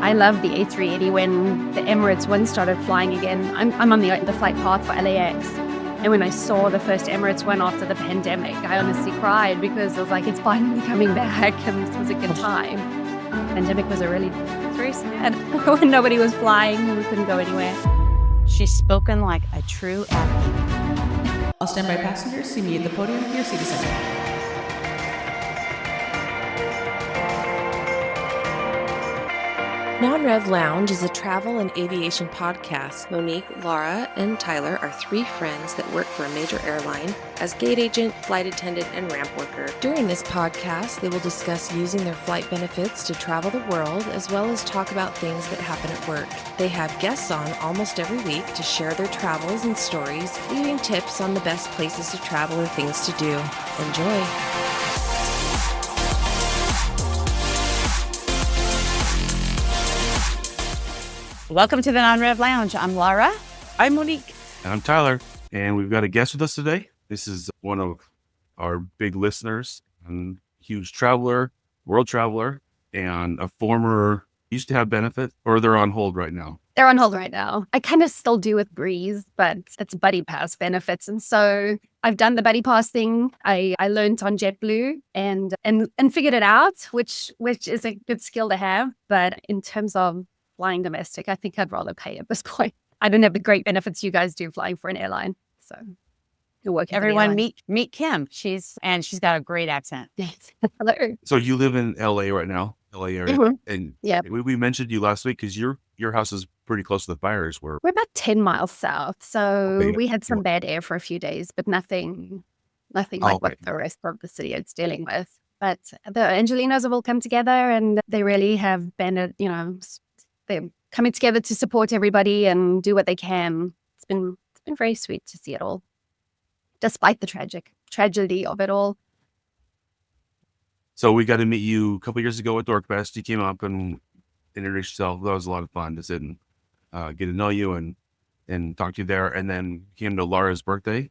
I love the A380 when the Emirates One started flying again. I'm on the flight path for LAX. And when I saw the first Emirates One after the pandemic, I honestly cried because I was like, it's finally coming back and this was a good time. Pandemic was very sad when nobody was flying and we couldn't go anywhere. She's spoken like a true athlete. All standby passengers, see me at the podium for your seat assignment. Non-Rev Lounge is a travel and aviation podcast. Monique, Lara, and Tyler are three friends that work for a major airline as gate agent, flight attendant, and ramp worker. During this podcast, they will discuss using their flight benefits to travel the world, as well as talk about things that happen at work. They have guests on almost every week to share their travels and stories, leaving tips on the best places to travel or things to do. Enjoy. Welcome to the Non-Rev Lounge. I'm Lara. I'm Monique. And I'm Tyler. And we've got a guest with us today. This is one of our big listeners and huge traveler, world traveler, and a former, used to have benefits, or they're on hold right now. They're on hold right now. I kind of still do with Breeze, but it's buddy pass benefits. And so I've done the buddy pass thing. I learned on JetBlue and figured it out, which is a good skill to have. But in terms of flying domestic, I think I'd rather pay at this point. I don't have the great benefits you guys do flying for an airline. So you're working. Everyone meet Kim. She's got a great accent. Hello. So you live in LA right now, LA area. Mm-hmm. And yeah, we mentioned you last week because your house is pretty close to the fires. We're about 10 miles south. So we had some bad air for a few days, but nothing like what the rest of the city is dealing with. But the Angelinos have all come together and they really have been, they're coming together to support everybody and do what they can. It's been very sweet to see it all, despite the tragedy of it all. So we got to meet you a couple years ago at Dorkfest. You came up and introduced yourself. That was a lot of fun to sit and get to know you and talk to you there. And then came to Lara's birthday.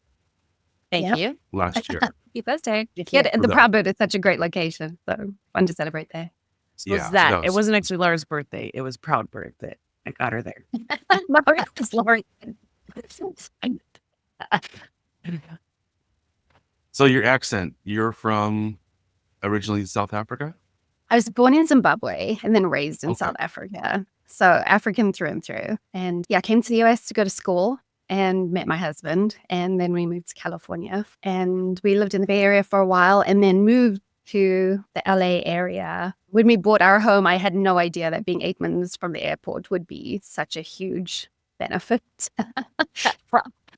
Thank you. Last year. Happy birthday. Yeah, and the Proud Bird is such a great location. So fun to celebrate there. It wasn't actually Lara's birthday. It was Proud Bird that I got her there. Lauren. So your accent, you're from originally South Africa? I was born in Zimbabwe and then raised in South Africa. So African through and through. And I came to the US to go to school and met my husband. And then we moved to California. And we lived in the Bay Area for a while and then moved to the LA area. When we bought our home, I had no idea that being 8 minutes from the airport would be such a huge benefit.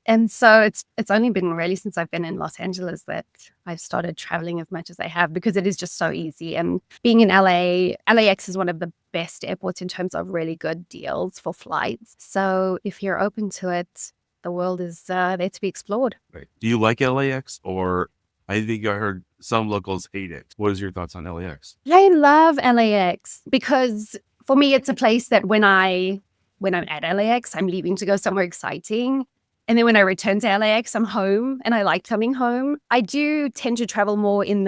And so it's only been really since I've been in Los Angeles that I've started traveling as much as I have because it is just so easy. And being in LAX is one of the best airports in terms of really good deals for flights. So if you're open to it, the world is there to be explored. Right. Do you like LAX or I think I heard some locals hate it. What is your thoughts on LAX? I love LAX because for me, it's a place that when I'm at LAX, I'm leaving to go somewhere exciting. And then when I return to LAX, I'm home and I like coming home. I do tend to travel more in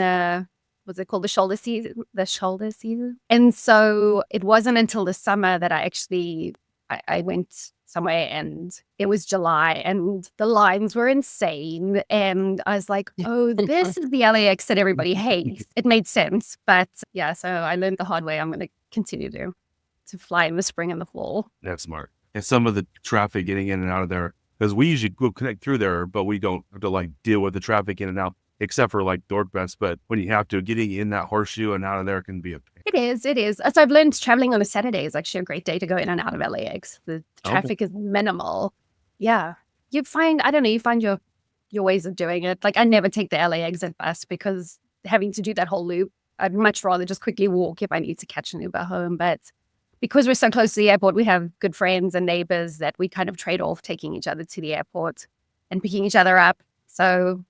what's it called? The shoulder season. And so it wasn't until the summer that I went somewhere and it was July and the lines were insane. And I was like, oh, this is the LAX that everybody hates. It made sense. But yeah, so I learned the hard way. I'm going to continue to fly in the spring and the fall. That's smart. And some of the traffic getting in and out of there, because we usually go connect through there, but we don't have to deal with the traffic in and out, except for Dorkfest. But when you have to, getting in that horseshoe and out of there can be a pain. It is. So I've learned traveling on a Saturday is actually a great day to go in and out of LAX. The traffic is minimal. Yeah. You find your ways of doing it. I never take the LA exit bus because having to do that whole loop, I'd much rather just quickly walk if I need to catch an Uber home. But because we're so close to the airport, we have good friends and neighbors that we kind of trade off taking each other to the airport and picking each other up. So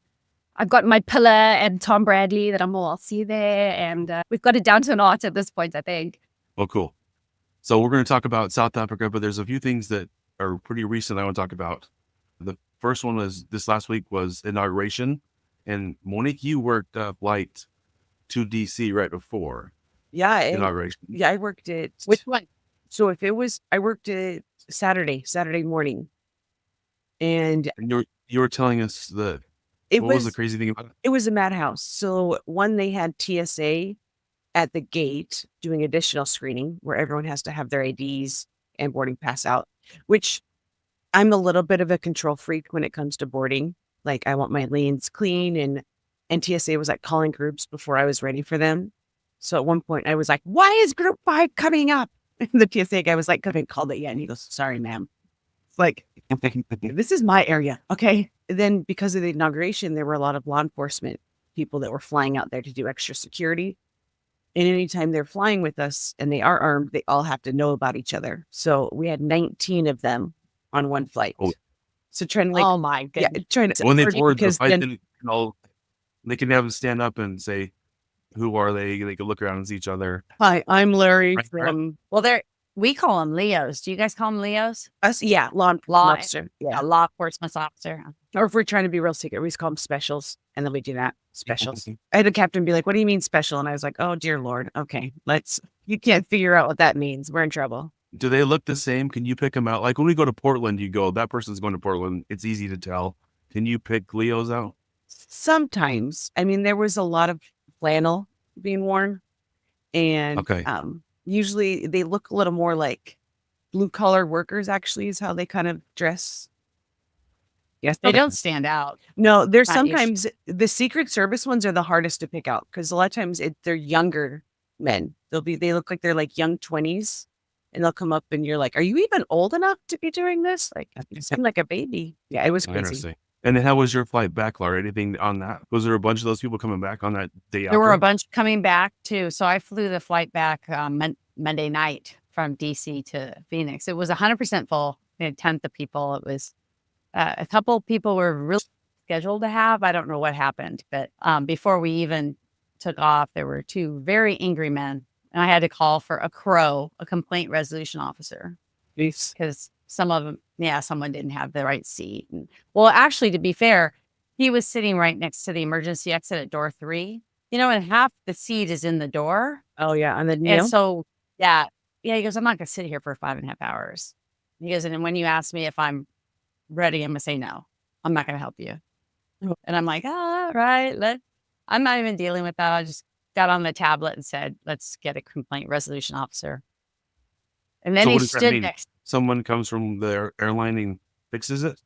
I've got my pillar and Tom Bradley that I'll see you there. And we've got it down to an art at this point, I think. Well, cool. So we're going to talk about South Africa, but there's a few things that are pretty recent I want to talk about. The first one was this last week was Inauguration. And Monique, you worked flight to DC right before Yeah. Inauguration. Yeah, I worked at... Which one? So if it was, I worked Saturday morning, and you were telling us that what was the crazy thing about it? It was a madhouse. So one, they had TSA at the gate doing additional screening where everyone has to have their IDs and boarding pass out, which I'm a little bit of a control freak when it comes to boarding. Like I want my lanes clean, and TSA was like calling groups before I was ready for them. So at one point I was like, why is group 5 coming up? And the TSA guy was like, haven't called it yet. And he goes, sorry, ma'am. It's like, this is my area. Okay. And then because of the inauguration, there were a lot of law enforcement people that were flying out there to do extra security. And anytime they're flying with us and they are armed, they all have to know about each other. So we had 19 of them on one flight. Oh. So trying to like, oh my goodness. yeah, trying to When they board, the because flight then, attendant they can have them stand up and say, who are they? They can look around and see each other. hi, I'm Larry Right, from Well, we call them Leos. Do you guys call them Leos? us. Yeah, law enforcement officer. Yeah. A law enforcement officer. Or if we're trying to be real secret, we just call them specials. And then we do that. Specials. I had a captain be like, what do you mean special? And I was like, oh, dear Lord. Okay, you can't figure out what that means. We're in trouble. Do they look the same? Can you pick them out? Like when we go to Portland, you go, that person's going to Portland. It's easy to tell. Can you pick Leos out? Sometimes. I mean, there was a lot of flannel being worn. And Okay. Usually they look a little more like blue collar workers, actually, is how they kind of dress. Yes. They don't stand out. No, there's Not sometimes the Secret Service ones are the hardest to pick out because a lot of times they're younger men. They look like they're like young 20s, and they'll come up and you're like, are you even old enough to be doing this? Like, you seem like a baby. Yeah, it was crazy. Interesting. And then how was your flight back, Lara? Anything on that? Was there a bunch of those people coming back on that day? There were a bunch coming back too. So I flew the flight back Monday night from DC to Phoenix. It was 100% full. We had 10th of people. It was a couple of people were really scheduled to have. I don't know what happened, but before we even took off, there were 2 very angry men, and I had to call for a complaint resolution officer, because some of them, someone didn't have the right seat. And, well, actually, to be fair, he was sitting right next to the emergency exit at door 3, and half the seat is in the door. Oh, yeah. On the And so, he goes, I'm not going to sit here for 5.5 hours. He goes, and when you ask me if I'm ready, I'm going to say no. I'm not going to help you. And I'm like, all right, I'm not even dealing with that. I just got on the tablet and said, let's get a complaint resolution officer. And then So he what does that stood mean? next. Someone comes from the airline and fixes it?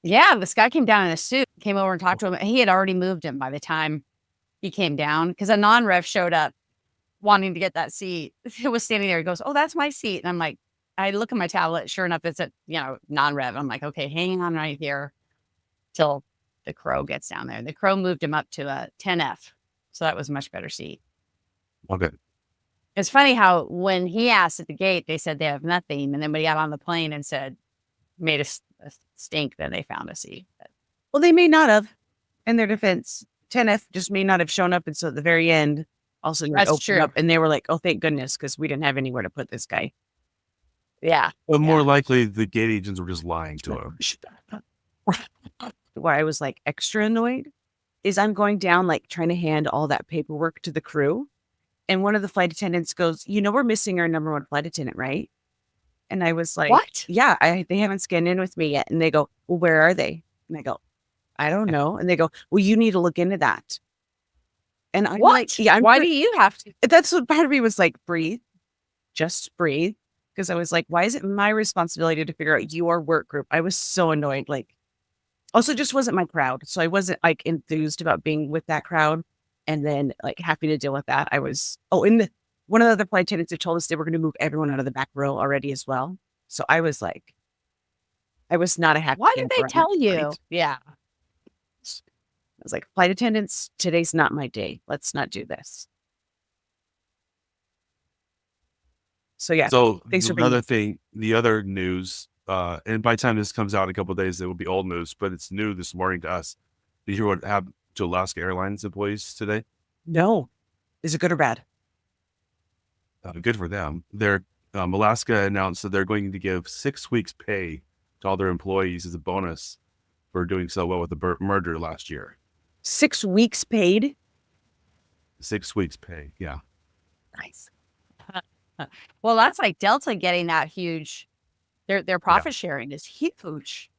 Yeah, this guy came down in a suit, came over and talked to him. And he had already moved him by the time he came down, because a non-rev showed up wanting to get that seat. It was standing there. He goes, oh, that's my seat. And I'm like, I look at my tablet. Sure enough, it's a non-rev. I'm like, okay, hang on right here till the crow gets down there. The crow moved him up to a 10F. So that was a much better seat. Okay. It's funny how when he asked at the gate, they said they have nothing. And then when he got on the plane and made a stink, then they found a seat. But, well, they may not have. In their defense, 10F just may not have shown up. And so at the very end, also That's opened true. up and they were like, oh, thank goodness, because we didn't have anywhere to put this guy. yeah. But more likely, the gate agents were just lying to him. Why I was like extra annoyed is I'm going down, like trying to hand all that paperwork to the crew. And one of the flight attendants goes, we're missing our number 1 flight attendant, right? And I was like, What? Yeah, they haven't scanned in with me yet. And they go, well, where are they? And I go, I don't know. And they go, well, you need to look into that. And I'm What? like, yeah, Why do you have to? That's what part of me was like, breathe, just breathe. Because I was like, why is it my responsibility to figure out your work group? I was so annoyed. Like, also just wasn't my crowd. So I wasn't like enthused about being with that crowd. And then like happy to deal with that. I was, one of the other flight attendants had told us they were going to move everyone out of the back row already as well. So I was like, I was not a happy. Why did they camper on tell that you? flight. Yeah. I was like, flight attendants, today's not my day. Let's not do this. So yeah. So thanks for the other news, and by the time this comes out in a couple of days, it will be old news, but it's new this morning to us. Did you hear what happened to Alaska Airlines employees today? No. Is it good or bad? Good for them. Alaska announced that they're going to give 6 weeks pay to all their employees as a bonus for doing so well with the merger last year. 6 weeks paid? 6 weeks pay. Yeah. Nice. Well, that's like Delta getting that huge. Their profit sharing is huge.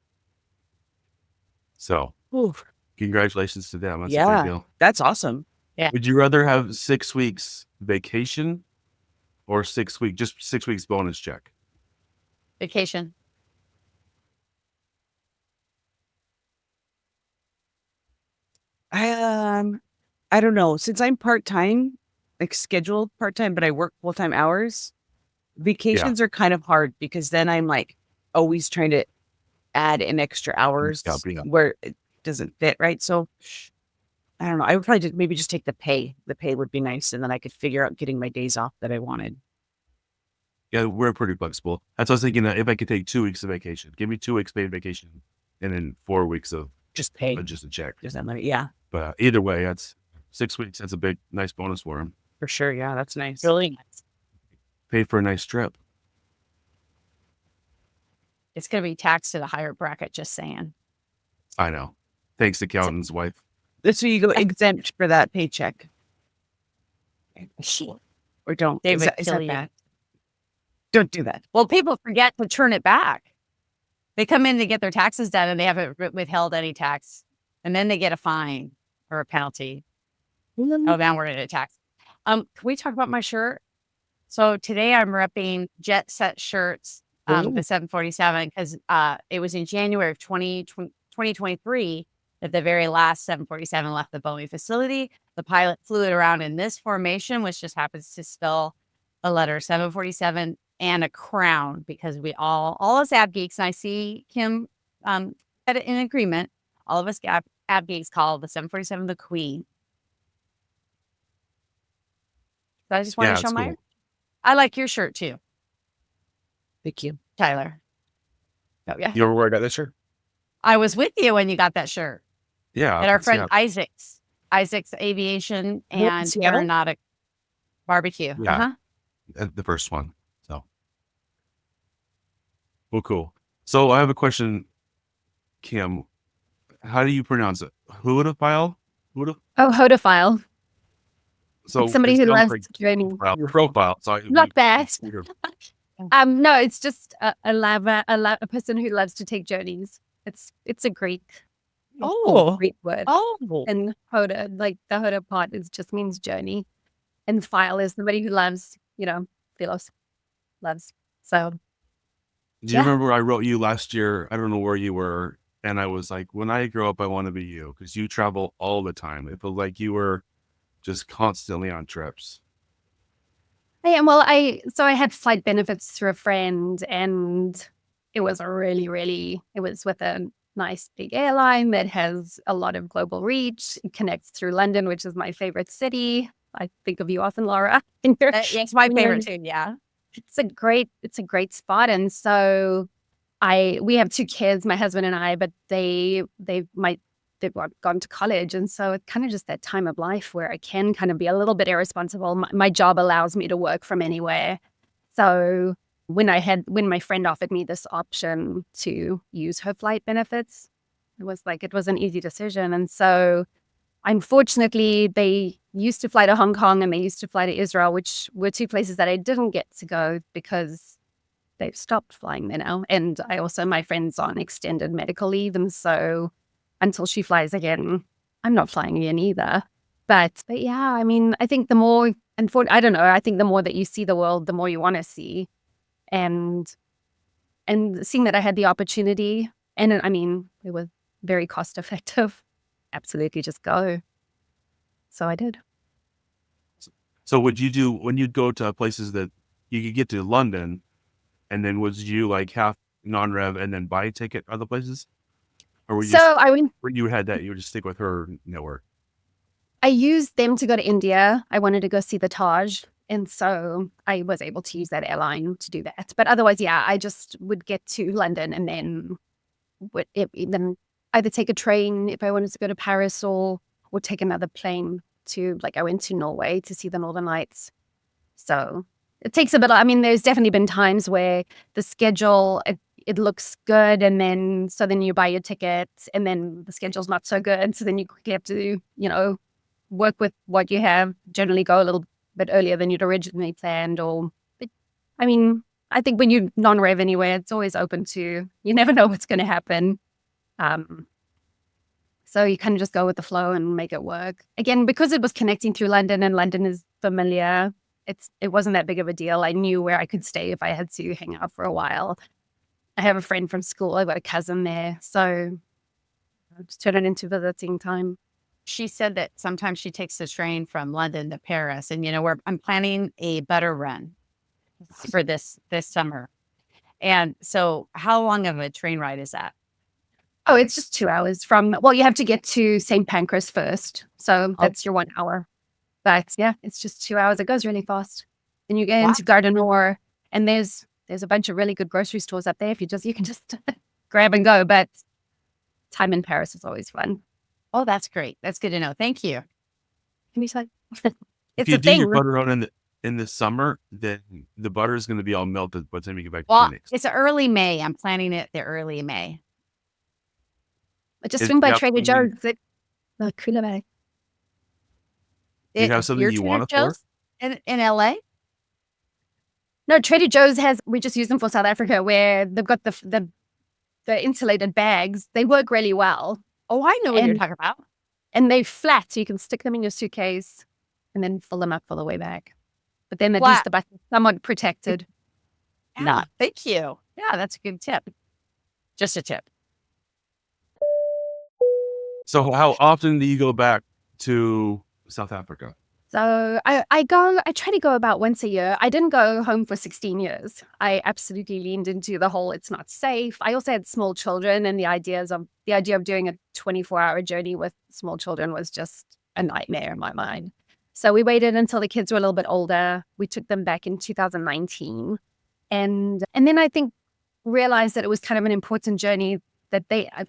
So Oof. congratulations to them. That's a Yeah. big deal. That's awesome. Would you rather have 6 weeks vacation or 6 weeks bonus check? Vacation. I don't know. Since I'm part-time, like scheduled part-time, but I work full-time hours, vacations are kind of hard because then I'm like always trying to add in extra hours Yeah. where it doesn't fit, right? So I don't know. I would probably maybe just take the pay. The pay would be nice, and then I could figure out getting my days off that I wanted. Yeah, we're pretty flexible. That's what I was thinking. If I could take 2 weeks of vacation, give me 2 weeks paid vacation, and then 4 weeks of Just pay. just a check. Just that money. Yeah, But either way, that's 6 weeks. That's a big, nice bonus for him. for sure. Yeah, that's nice. Really nice. Paid for a nice trip. It's going to be taxed at a higher bracket, just saying. I know. Thanks, accountant's wife. That's where you go exempt for that paycheck. Or don't. They Is would that, is kill that you. bad? Don't do that. Well, people forget to turn it back. They come in to get their taxes done and they haven't withheld any tax. And then they get a fine or a penalty. Oh, now we're into tax. Can we talk about my shirt? So today I'm repping Jet Set shirts, the 747, because it was in January of 2023 that the very last 747 left the Boeing facility. The pilot flew it around in this formation, which just happens to spell a letter 747 and a crown, because we all us ab geeks, and I see Kim had it in agreement, all of us ab geeks call the 747 the queen. So I just wanted to show my. cool. I like your shirt too, Thank you. Tyler. Oh yeah, You ever wear that shirt? I was with you when you got that shirt. Yeah. And our let's friend see Isaac's Aviation and Seattle? Aeronautic Barbecue. Yeah. Uh-huh. the first one. So, well, cool. So I have a question, Kim. How do you pronounce it? Hudophile? Oh, hodophile. So It's somebody it's who not loves like journey. profile. So Not bad. Weird. No, it's just a person who loves to take journeys. It's a Greek. Oh. Greek word. Oh. And hoda, like the hoda part just means journey. And file is somebody who loves, philos, loves. So Do you Yeah. remember I wrote you last year? I don't know where you were. And I was like, when I grow up, I want to be you, because you travel all the time. It felt like you were just constantly on trips. I am. Well, I had flight benefits through a friend, and it was it was with a nice big airline that has a lot of global reach. It connects through London, which is my favorite city. I think of you often, Lara. It's my when you're favorite too. Yeah. It's a great spot. And so we have 2 kids, my husband and I, but they've gone to college. And so it's kind of just that time of life where I can kind of be a little bit irresponsible. My job allows me to work from anywhere. So when my friend offered me this option to use her flight benefits, it was an easy decision. And so unfortunately, they used to fly to Hong Kong and they used to fly to Israel, which were 2 places that I didn't get to go because they've stopped flying there now. And my friend's on extended medical leave. And so until she flies again, I'm not flying again either. But yeah, I mean, I think the more, I don't know, I think the more that you see the world, the more you want to see. And seeing that I had the opportunity, and I mean, it was very cost effective. Absolutely, just go. So I did. So would you do, when you'd go to places that you could get to London, and then would you like half non-rev and then buy a ticket other places? Or were you when you had that, you would just stick with her network? I used them to go to India. I wanted to go see the Taj. And so I was able to use that airline to do that. But otherwise, yeah, I just would get to London and then then either take a train if I wanted to go to Paris or take another plane to, like, I went to Norway to see the Northern Lights. So it takes a bit. I mean, there's definitely been times where the schedule, it looks good, and then you buy your tickets, and then the schedule's not so good. So then you quickly have to, work with what you have. Generally, go a little bit earlier than you'd originally planned, but I mean, I think when you non-rev anywhere, it's always open to, you never know what's going to happen. So you kind of just go with the flow and make it work. Again, because it was connecting through London and London is familiar, it wasn't that big of a deal. I knew where I could stay if I had to hang out for a while. I have a friend from school. I've got a cousin there. So I just turn it into visiting time. She said that sometimes she takes the train from London to Paris. And, I'm planning a butter run for this summer. And so how long of a train ride is that? Oh, it's just 2 hours you have to get to St. Pancras first. So that's your 1 hour. But yeah, it's just 2 hours. It goes really fast. And you get into Gardenoir, and there's a bunch of really good grocery stores up there. You can just grab and go. But time in Paris is always fun. Oh, that's great. That's good to know. Thank you. Can you say? If It's you a do thing. your butter run in the summer, then the butter is going to be all melted by the time you get back to Well, Phoenix. it's early May. I'm planning it the early May. But just swing by Yeah, Trader I mean- Joe's. Cooler bag. Do you have something Your you Trader want it for? Joe's in LA? No, Trader Joe's we just use them for South Africa, where they've got the insulated bags. They work really well. Oh, I know what you're And- talking about. And they're flat, so you can stick them in your suitcase and then fill them up for the way back. But then at least Flat. the button is somewhat protected. Not. Thank you. Yeah, that's a good tip. Just a tip. So how often do you go back to South Africa? So I try to go about once a year. I didn't go home for 16 years. I absolutely leaned into the whole it's not safe. I also had small children, and the idea of doing a 24-hour journey with small children was just a nightmare in my mind. So we waited until the kids were a little bit older. We took them back in 2019. And then I think realized that it was kind of an important journey that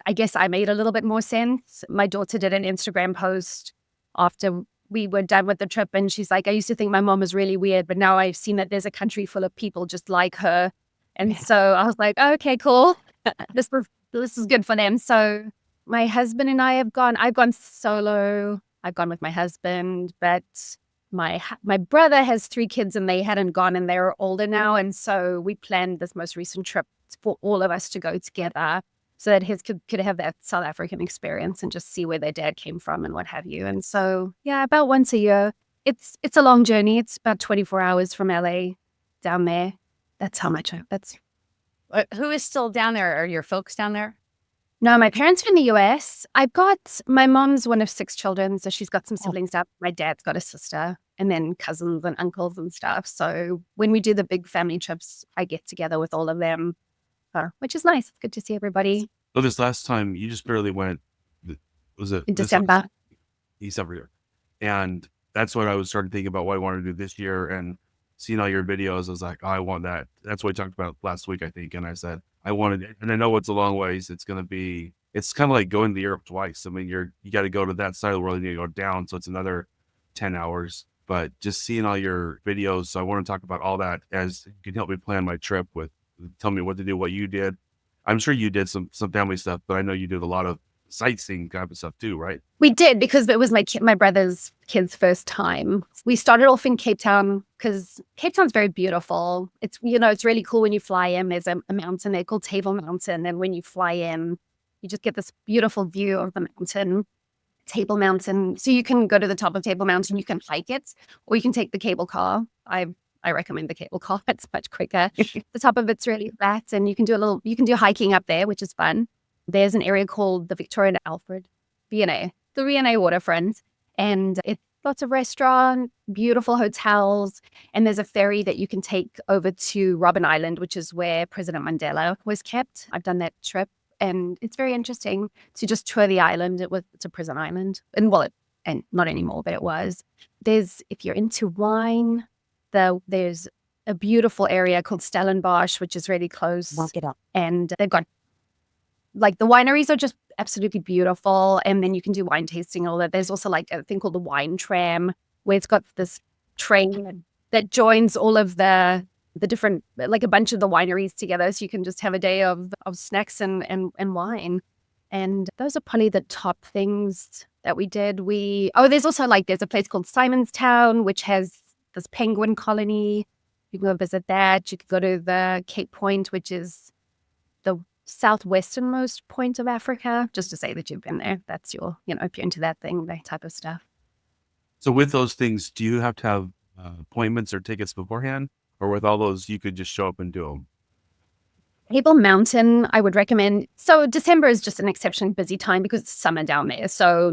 I guess I made a little bit more sense. My daughter did an Instagram post after we were done with the trip, and she's like, I used to think my mom was really weird, but now I've seen that there's a country full of people just like her. And so I was like, okay, cool. This is good for them. So my husband and I've gone solo. I've gone with my husband, but my brother has 3 kids and they hadn't gone, and they're older now. And so we planned this most recent trip for all of us to go together, so that his kid could have that South African experience and just see where their dad came from and what have you. And so, yeah, about once a year. It's a long journey. It's about 24 hours from LA down there. That's how much Who is still down there? Are your folks down there? No, my parents are in the US. My mom's one of 6 children, so she's got some siblings up. My dad's got a sister, and then cousins and uncles and stuff. So when we do the big family trips, I get together with all of them, which is nice. It's good to see everybody. So this last time you just barely went, was it In this December. December? And that's what I was starting to think about what I wanted to do this year, and seeing all your videos, I was like, oh, I want that. That's what we talked about last week, I think. And I said, I wanted it. And I know it's a long ways. It's kind of like going to Europe twice. I mean, you got to go to that side of the world and you go down. So it's another 10 hours, but just seeing all your videos. So I want to talk about all that as you can help me plan my trip tell me what to do, what you did. I'm sure you did some family stuff, but I know you did a lot of sightseeing kind of stuff too, right? We did, because it was my brother's kid's first time. We started off in Cape Town because Cape Town's very beautiful. It's it's really cool when you fly in. There's a mountain there called Table Mountain, and when you fly in, you just get this beautiful view of the mountain, Table Mountain. So you can go to the top of Table Mountain, you can hike it, or you can take the cable car. I recommend the cable car. It's much quicker. The top of it's really flat, and you can do hiking up there, which is fun. There's an area called the Victoria and Alfred V&A, the V&A waterfront, and it's lots of restaurants, beautiful hotels, and there's a ferry that you can take over to Robben Island, which is where President Mandela was kept. I've done that trip, and it's very interesting to just tour the island. It's a prison island, and not anymore, but it was. If you're into wine, there's a beautiful area called Stellenbosch, which is really close. Walk it up. And they've got, like, the wineries are just absolutely beautiful. And then you can do wine tasting and all that. There's also like a thing called the wine tram, where it's got this train that joins all of the different, like a bunch of the wineries together. So you can just have a day of snacks and wine. And those are probably the top things that we did. There's also there's a place called Simonstown, which has this penguin colony. You can go visit that. You could go to the Cape Point, which is the southwesternmost point of Africa, just to say that you've been there. That's your, if you're into that type of stuff. So with those things, do you have to have appointments or tickets beforehand? Or with all those, you could just show up and do them? Table Mountain, I would recommend. So December is just an exceptionally busy time because it's summer down there. So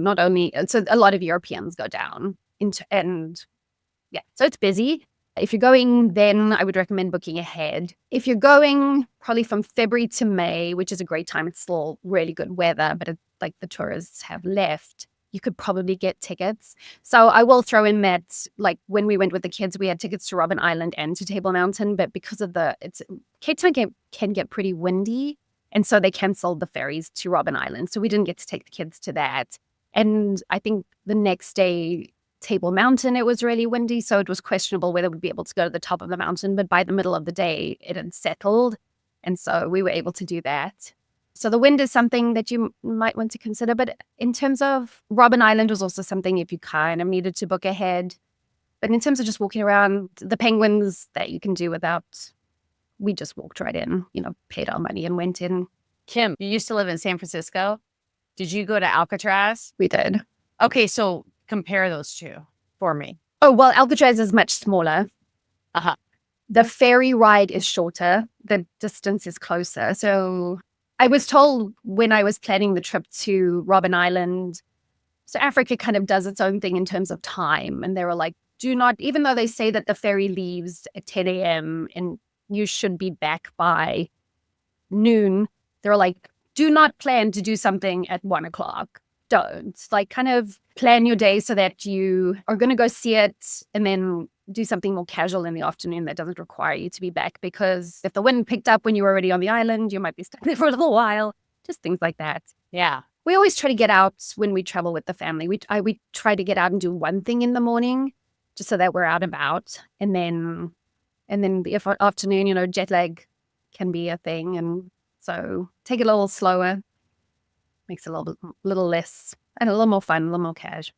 so a lot of Europeans go down so it's busy. If you're going then, I would recommend booking ahead. If you're going probably from February to May, which is a great time, it's still really good weather, but like the tourists have left, you could probably get tickets. So I will throw in that, like when we went with the kids, we had tickets to Robben Island and to Table Mountain, but because of Cape Town can get pretty windy, and so they canceled the ferries to Robben Island. So we didn't get to take the kids to that. And I think the next day, Table Mountain, it was really windy, so it was questionable whether we'd be able to go to the top of the mountain. But by the middle of the day, it had settled, and so we were able to do that. So the wind is something that you might want to consider. But in terms of Robben Island was also something if you kind of needed to book ahead. But in terms of just walking around, the penguins that you can do without, we just walked right in, paid our money and went in. Kim, you used to live in San Francisco. Did you go to Alcatraz? We did. Okay, so compare those two for me. Oh, well, Alcatraz is much smaller. Uh-huh. The ferry ride is shorter. The distance is closer. So I was told when I was planning the trip to Robben Island, so Africa kind of does its own thing in terms of time. And they were like, do not, even though they say that the ferry leaves at 10 a.m. and you should be back by noon, they're like, do not plan to do something at 1 o'clock. Don't. Like, kind of plan your day so that you are going to go see it and then do something more casual in the afternoon that doesn't require you to be back, because if the wind picked up when you were already on the island, you might be stuck there for a little while. Just things like that. Yeah. We always try to get out when we travel with the family. We try to get out and do one thing in the morning just so that we're out and about. And then the afternoon, jet lag can be a thing. And so take it a little slower. Makes it a little less and a little more fun, a little more cash.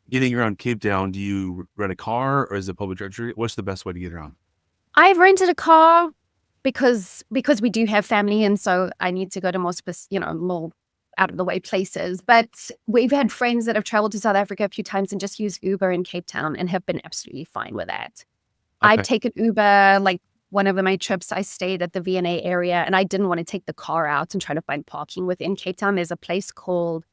Getting around Cape Town, do you rent a car or is it public transportation? What's the best way to get around? I've rented a car because we do have family, and so I need to go to more more out of the way places. But we've had friends that have traveled to South Africa a few times and just used Uber in Cape Town and have been absolutely fine with that. Okay. I've taken Uber, like one of my trips, I stayed at the V&A area and I didn't want to take the car out and try to find parking within Cape Town. There's a place called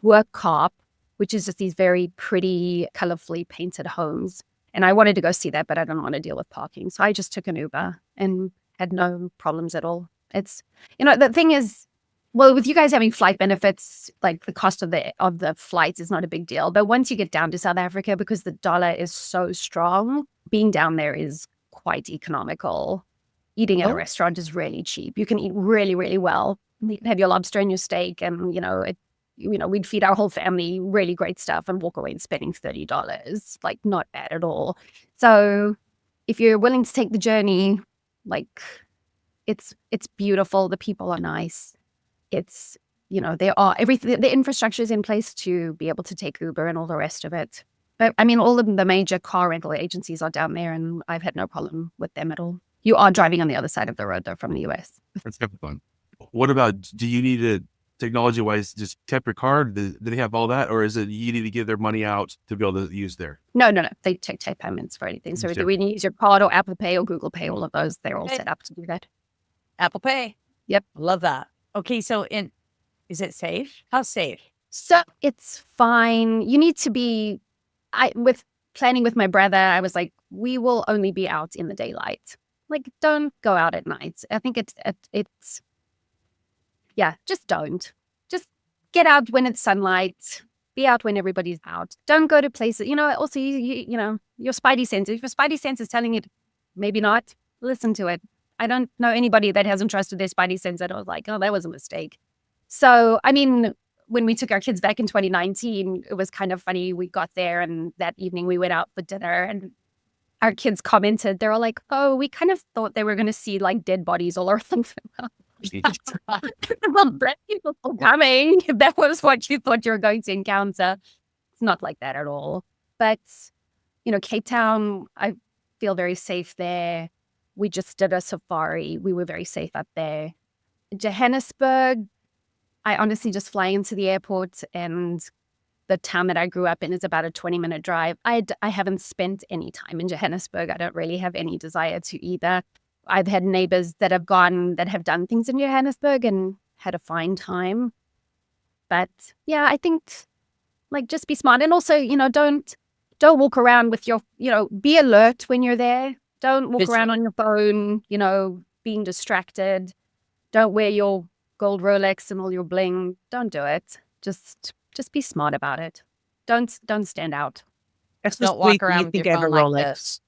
Workcarp, which is just these very pretty, colorfully painted homes. And I wanted to go see that, but I didn't want to deal with parking. So I just took an Uber and had no problems at all. It's, the thing is, well, with you guys having flight benefits, like the cost of the flights is not a big deal. But once you get down to South Africa, because the dollar is so strong, being down there is quite economical. Eating at a restaurant is really cheap. You can eat really, really well. You can have your lobster and your steak, and we'd feed our whole family really great stuff and walk away and spending $30. Like, not bad at all. So if you're willing to take the journey, like, it's beautiful. The people are nice. It's, everything, the infrastructure is in place to be able to take Uber and all the rest of it. But I mean, all of the major car rental agencies are down there and I've had no problem with them at all. You are driving on the other side of the road though from the US. That's kind of fun. What about, do you need to, technology-wise, just tap your card? Do they have all that? Or is it you need to give their money out to be able to use there? No. They take payments for anything. So when you use your card or Apple Pay or Google Pay, all of those, they're all set up to do that. Apple Pay. Yep. Love that. Okay, so is it safe? How safe? So it's fine. You need to be, with planning with my brother, I was like, we will only be out in the daylight. Like, don't go out at night. I think it's just don't. Just get out when it's sunlight. Be out when everybody's out. Don't go to places, also, your spidey sense. If your spidey sense is telling you maybe not, listen to it. I don't know anybody that hasn't trusted their spidey sense that was like, oh, that was a mistake. So, I mean, when we took our kids back in 2019, it was kind of funny. We got there and that evening we went out for dinner and our kids commented, they were like, oh, we kind of thought they were going to see like dead bodies all around. Well, black people are coming. If that was what you thought you were going to encounter, it's not like that at all. But, Cape Town, feel very safe there. We just did a safari. We were very safe up there. Johannesburg, I honestly just fly into the airport, and the town that I grew up in is about a 20-minute drive. I haven't spent any time in Johannesburg. I don't really have any desire to either. I've had neighbors that have done things in Johannesburg and had a fine time. But yeah, I think like just be smart. And also, don't walk around with your, be alert when you're there. Don't walk around on your phone, being distracted. Don't wear your gold Rolex and all your bling. Don't do it. Just be smart about it. Don't stand out. Don't walk around with your phone like this.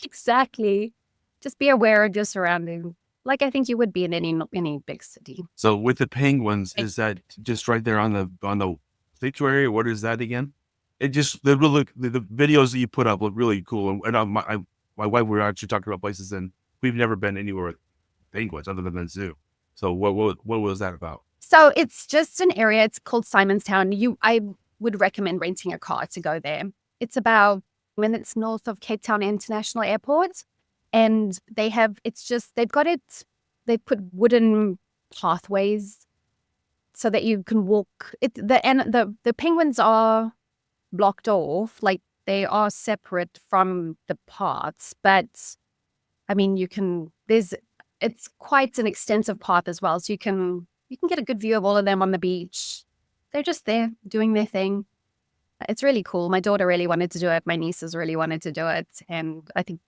Exactly. Just be aware of your surroundings, like I think you would be in any big city. So with the penguins, is that just right there on the sanctuary? What is that again? It just the videos that you put up look really cool. And my wife, we were actually talking about places, and we've never been anywhere with penguins other than the zoo. So what was that about? So it's just an area. It's called Simonstown. I would recommend renting a car to go there. It's about minutes north of Cape Town International Airport, and they've put wooden pathways so that you can walk. The penguins are blocked off, like they are separate from the paths, but I mean it's quite an extensive path as well, so you can get a good view of all of them on the beach. They're just there doing their thing. It's really cool. My daughter really wanted to do it. My nieces really wanted to do it. And I think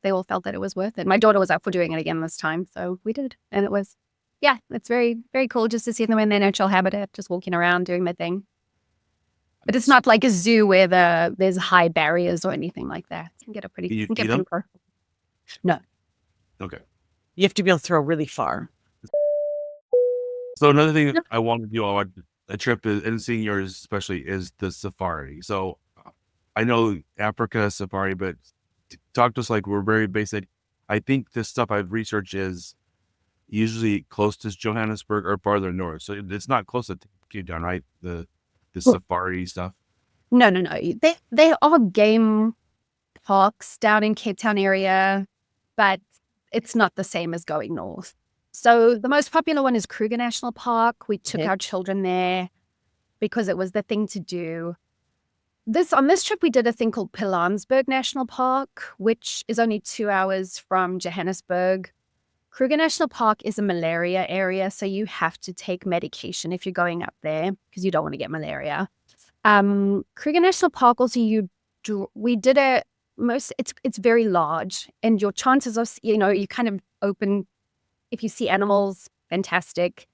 they all felt that it was worth it. My daughter was up for doing it again this time. So we did. And it's very, very cool just to see them in their natural habitat, just walking around doing their thing. But it's not like a zoo where there's high barriers or anything like that. You can get a pretty No. Okay. You have to be able to throw really far. So another thing I want to do on a trip is, and seeing yours especially, is the safari. So I know Africa safari, but talk to us like we're very basic. I think this stuff I've researched is usually close to Johannesburg or farther north. So it's not close to Cape Town, right? The safari stuff. No. They are game parks down in Cape Town area, but it's not the same as going north. So the most popular one is Kruger National Park. We took our children there because it was the thing to do. On this trip, we did a thing called Pilanesburg National Park, which is only 2 hours from Johannesburg. Kruger National Park is a malaria area, so you have to take medication if you're going up there because you don't want to get malaria. Kruger National Park also, it's very large, and your chances of, you kind of open. If you see animals, fantastic.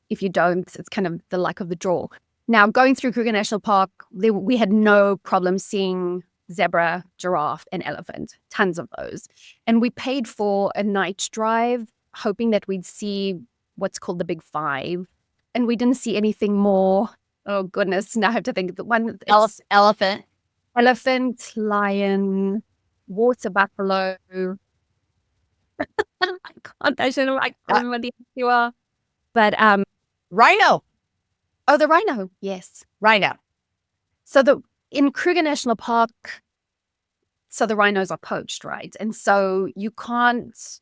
If you don't, it's kind of the luck of the draw. Now, going through Kruger National Park, we had no problem seeing zebra, giraffe, and elephant, tons of those. And we paid for a night drive, hoping that we'd see what's called the Big Five. And we didn't see anything more. Oh, goodness. Now I have to think of the one. Elephant, lion, water buffalo. I can't remember the you are. But rhino. Oh, the rhino. Yes. Rhino. So in Kruger National Park, so the rhinos are poached, right? And so you can't,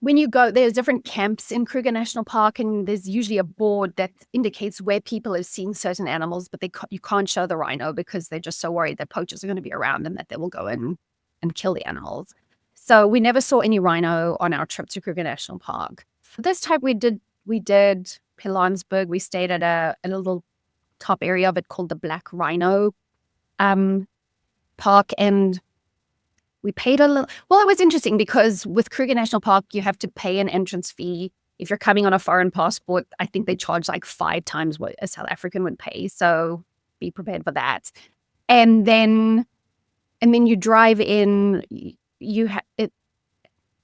when you go, there's different camps in Kruger National Park, and there's usually a board that indicates where people have seen certain animals, but you can't show the rhino because they're just so worried that poachers are going to be around and that they will go in and kill the animals. So we never saw any rhino on our trip to Kruger National Park. For this time, we did Pilanesburg. We stayed at a little top area of it called the Black Rhino Park, and we paid a little. Well, it was interesting because with Kruger National Park, you have to pay an entrance fee. If you're coming on a foreign passport, I think they charge like 5 times what a South African would pay. So be prepared for that. And then you drive in.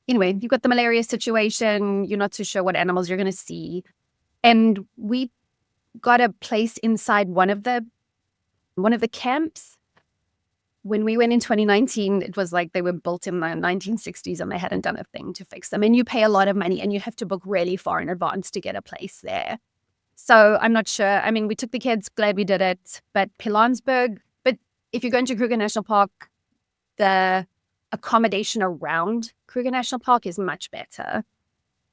Anyway, you've got the malaria situation. You're not too sure what animals you're going to see. And we got a place inside one of the camps. When we went in 2019, it was like they were built in the 1960s and they hadn't done a thing to fix them. And you pay a lot of money and you have to book really far in advance to get a place there. So I'm not sure. I mean, we took the kids, glad we did it. But Pilanesburg, but if you're going to Kruger National Park, the accommodation around Kruger National Park is much better.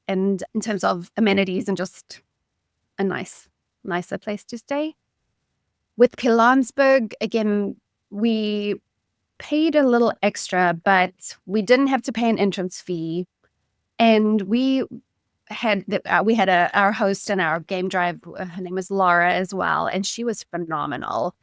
And in terms of amenities and just a nicer place to stay. With Pilanesburg, again, we paid a little extra, but we didn't have to pay an entrance fee. And we had our host and our game drive. Her name was Lara as well, and she was phenomenal.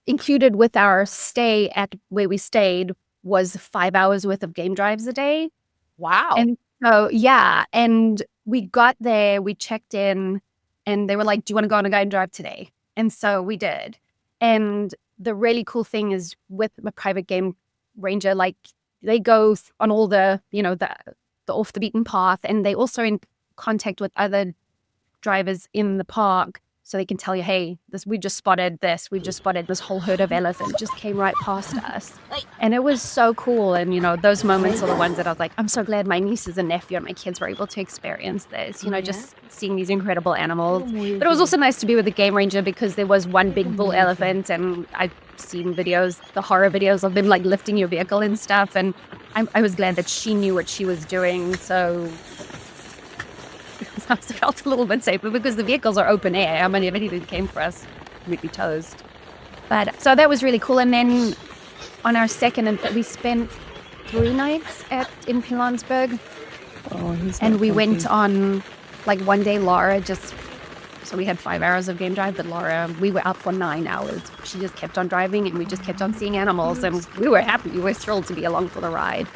Included with our stay at where we stayed was 5 hours worth of game drives a day. Wow. And so, yeah. And we got there, we checked in, and they were like, do you want to go on a game drive today? And so we did. And the really cool thing is with a private game ranger, like they go on all the, the off the beaten path, and they also in contact with other drivers in the park. So they can tell you, hey, we just spotted this whole herd of elephants just came right past us. And it was so cool. And, those moments are the ones that I was like, I'm so glad my nieces and nephew and my kids were able to experience this, just seeing these incredible animals. But it was also nice to be with the game ranger because there was one big bull elephant, and I've seen videos, the horror videos of them like lifting your vehicle and stuff. And I was glad that she knew what she was doing. So I felt a little bit safer because the vehicles are open air. I mean, if anything came for us, we'd be toast. But so that was really cool. And then on our second, we spent 3 nights in Pilanesburg. And we went on like one day. Lara so we had 5 hours of game drive, but Lara, we were out for 9 hours. She just kept on driving, and we just kept on seeing animals, and we were happy. We were thrilled to be along for the ride.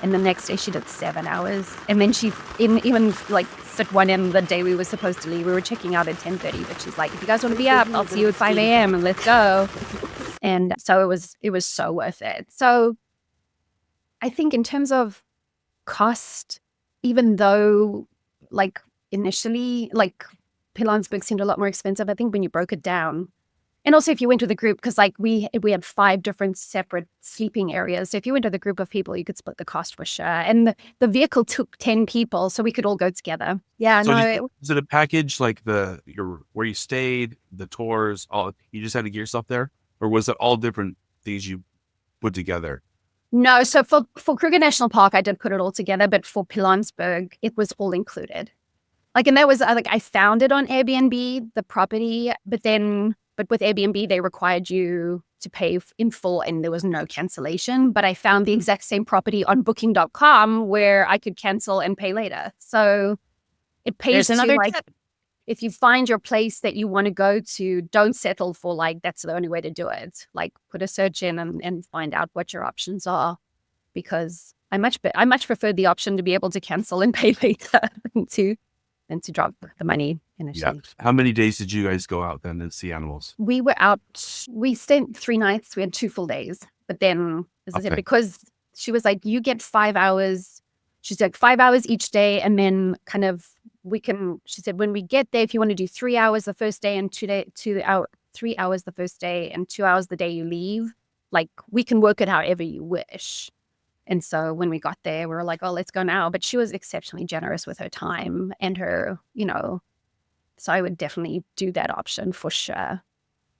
And the next day she did 7 hours. And then she even like fit one in the day we were supposed to leave. We were checking out at 10:30, but she's like, if you guys want to be up, I'll see you at 5 a.m. and let's go. And so it was so worth it. So I think in terms of cost, even though like initially like Pilanesburg seemed a lot more expensive, I think when you broke it down, and also if you went with a group, because like we had 5 different separate sleeping areas. So if you went with a group of people, you could split the cost for sure. And the vehicle took 10 people, so we could all go together. Yeah, So no. is it a package like where you stayed, the tours, all you just had to get yourself there? Or was it all different things you put together? No, so for Kruger National Park, I did put it all together, but for Pilanesburg, it was all included. Like, and that was like, I found it on Airbnb, the property, but with Airbnb, they required you to pay in full and there was no cancellation. But I found the exact same property on booking.com where I could cancel and pay later. So it pays There's another like, tip. if you find your place that you want to go to, don't settle for like, that's the only way to do it. Like put a search in and find out what your options are, because I much prefer the option to be able to cancel and pay later than to drop the money initially. Yeah. How many days did you guys go out then and see animals? We were out, we stayed 3 nights. We had 2 full days. But then, as I said, because she was like, you get 5 hours. She's like 5 hours each day. And then kind of she said, when we get there, if you want to do 3 hours the first day and 3 hours the first day and 2 hours the day you leave, like we can work it however you wish. And so when we got there, we were like, oh, let's go now. But she was exceptionally generous with her time and her, so I would definitely do that option for sure.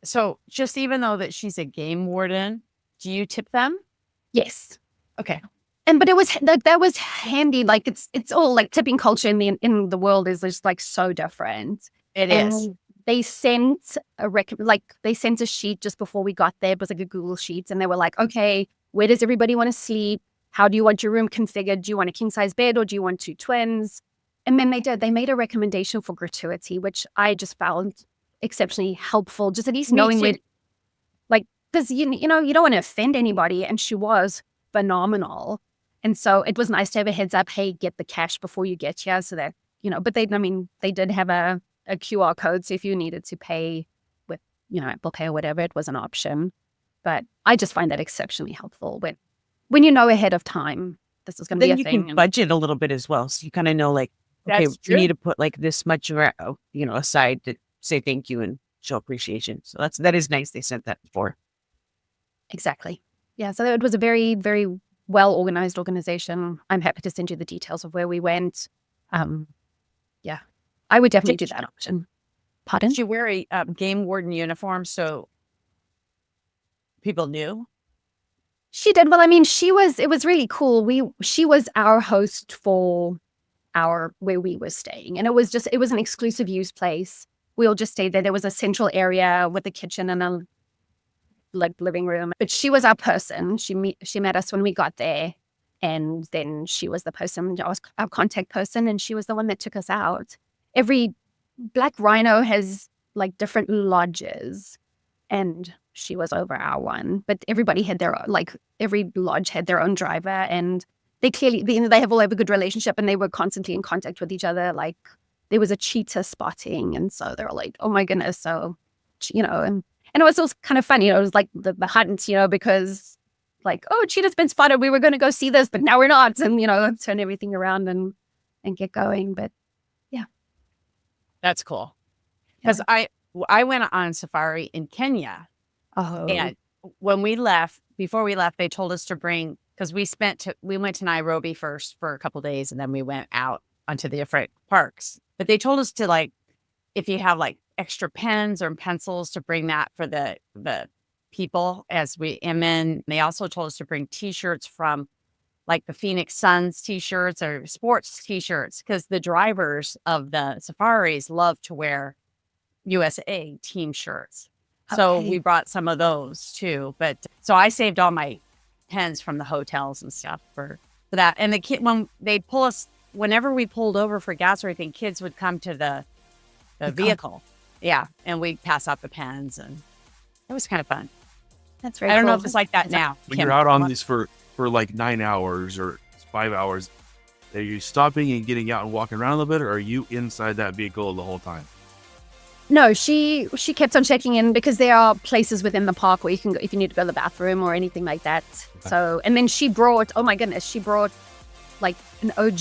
So just even though that she's a game warden, do you tip them? Yes. Okay. But it was like, that was handy. Like it's all like tipping culture in the world is just like so different. It is. And they sent they sent a sheet just before we got there. It was like a Google Sheets. And they were like, okay, where does everybody want to sleep? How do you want your room configured? Do you want a king size bed or do you want 2 twins? And then they made a recommendation for gratuity, which I just found exceptionally helpful. Just at least knowing where, like, because you don't want to offend anybody. And she was phenomenal. And so it was nice to have a heads up, hey, get the cash before you get here, so that, but they did have a QR code. So if you needed to pay with, Apple Pay or whatever, it was an option. But I just find that exceptionally helpful when you know ahead of time this is going to be a thing. Then you can budget a little bit as well. So you kind of know, like, okay, you need to put like this much, aside to say thank you and show appreciation. So that is nice. They sent that before. Exactly. Yeah. So it was a very, very well organized organization. I'm happy to send you the details of where we went. Yeah, I would definitely do that option. Pardon? Did you wear a game warden uniform? So people knew? She did. Well, I mean, it was really cool. She was our host for where we were staying. And it was an exclusive use place. We all just stayed there. There was a central area with a kitchen and a living room. But she was our person. She met us when we got there. And then she was the person, our contact person, and she was the one that took us out. Every Black Rhino has like different lodges, and she was over our one. But everybody had every lodge had their own driver, and they have all have a good relationship, and they were constantly in contact with each other. Like there was a cheetah spotting, and so they were like, "Oh my goodness!" So, and it was also kind of funny. It was like the hunt, because. Like, oh, cheetah's been spotted. We were going to go see this, but now we're not. And, turn everything around and get going. But yeah. That's cool. Because I went on safari in Kenya. Oh. And before we left, they told us to bring, because we went to Nairobi first for a couple of days, and then we went out onto the different parks. But they told us to if you have extra pens or pencils, to bring that for the people and then they also told us to bring t-shirts from the Phoenix Suns t-shirts or sports t-shirts, because the drivers of the safaris love to wear USA team shirts. So we brought some of those too. But so I saved all my pens from the hotels and stuff for that. And when they'd pull us, whenever we pulled over for gas or anything, kids would come to the vehicle. Yeah. And we'd pass out the pens, and it was kind of fun. That's very I don't know cool. if it's like that now. When you're out on these for 9 hours or 5 hours, are you stopping and getting out and walking around a little bit, or are you inside that vehicle the whole time? No, she kept on checking in, because there are places within the park where you can go if you need to go to the bathroom or anything like that. Okay. So, and then she brought an OG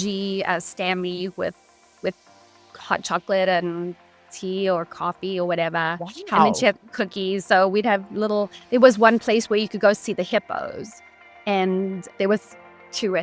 Stanley with hot chocolate and tea or coffee or whatever. Wow. And then she had cookies. So we'd have there was one place where you could go see the hippos, and there was two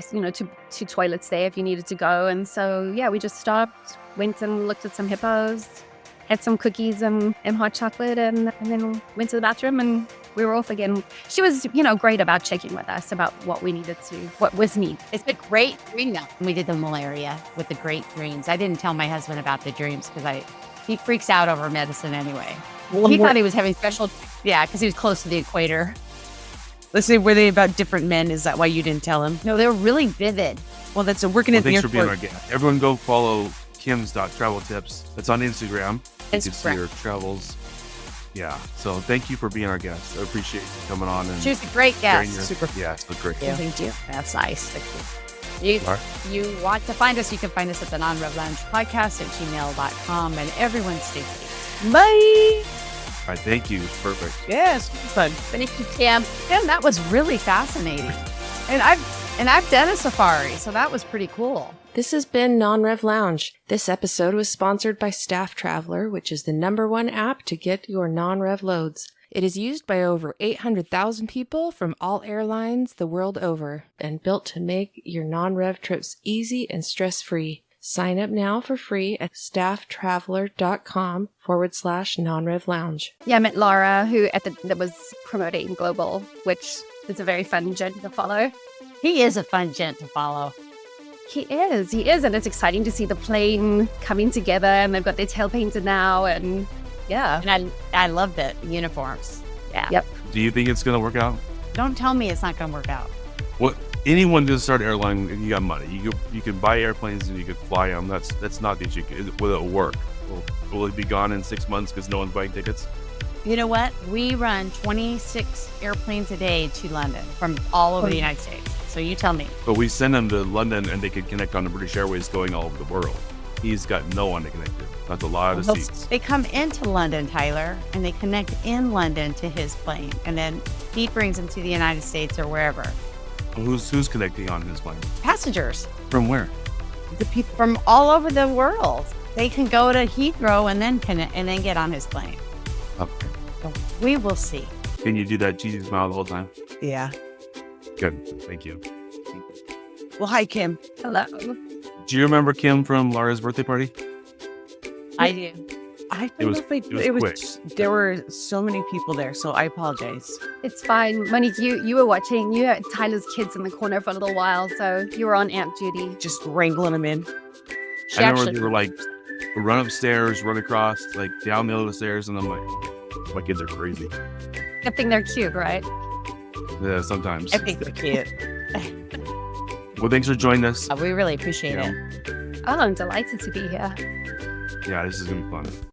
toilets there if you needed to go. And so, yeah, we just stopped, went and looked at some hippos, had some cookies and hot chocolate, and then went to the bathroom, and we were off again. She was, great about checking with us about what was needed. It's a great dream now. We did the malaria with the great dreams. I didn't tell my husband about the dreams because he freaks out over medicine anyway. He thought he was having because he was close to the equator. Let's say, were they about different men? Is that why you didn't tell him? No, they were really vivid. Well, that's working at the thanks airport. for being our guest. Everyone go follow Kim's travel tips. It's on Instagram. You can see her travels. Yeah. So thank you for being our guest. I appreciate you coming on. And she was a great guest. Yeah, it's great. Thank you. That's nice. You want to find us, you can find us at the Non-Rev Lounge podcast at gmail.com. And everyone stay safe. Bye. All right. Thank you. Perfect. Yes. It's fun. Thank you, Tim. Tim, that was really fascinating. And I've done a safari, so that was pretty cool. This has been Non-Rev Lounge. This episode was sponsored by Staff Traveler, which is the #1 app to get your non-rev loads. It is used by over 800,000 people from all airlines the world over, and built to make your non-rev trips easy and stress-free. Sign up now for free at stafftraveler.com/non-rev lounge. Yeah, I met Lara, who that was promoting Global, which is a very fun gent to follow. He is a fun gent to follow. He is, and it's exciting to see the plane coming together, and they've got their tail painted now, and yeah. And I love the uniforms. Yeah. Yep. Do you think it's going to work out? Don't tell me it's not going to work out. Well, anyone can start an airline if you got money. You can buy airplanes and you can fly them. That's not the issue. Will it work? Will it be gone in 6 months because no one's buying tickets? You know what? We run 26 airplanes a day to London from all over the United States. So you tell me. But we send them to London and they can connect on the British Airways going all over the world. He's got no one to connect to. That's a lot of seats. They come into London, Tyler, and they connect in London to his plane. And then he brings them to the United States or wherever. Who's connecting on his plane? Passengers. From where? The people from all over the world. They can go to Heathrow and then connect and then get on his plane. Okay. So we will see. Can you do that cheesy smile the whole time? Yeah. Good. Thank you. Well, hi, Kim. Hello. Do you remember Kim from Lara's birthday party? I do. I It don't was- know if it was quick. there were so many people there, so I apologize. It's fine. Monique, you were watching. You had Tyler's kids in the corner for a little while, so you were on amp duty. Just wrangling them in. She I remember actually they were like, run upstairs, run across, like down the middle of the stairs, and I'm like, my kids are crazy. Good thing they're cute, right? Yeah, sometimes. I think they can't. Well, thanks for joining us. we really appreciate Yeah. it. Oh, I'm delighted to be here. Yeah, this is gonna be fun.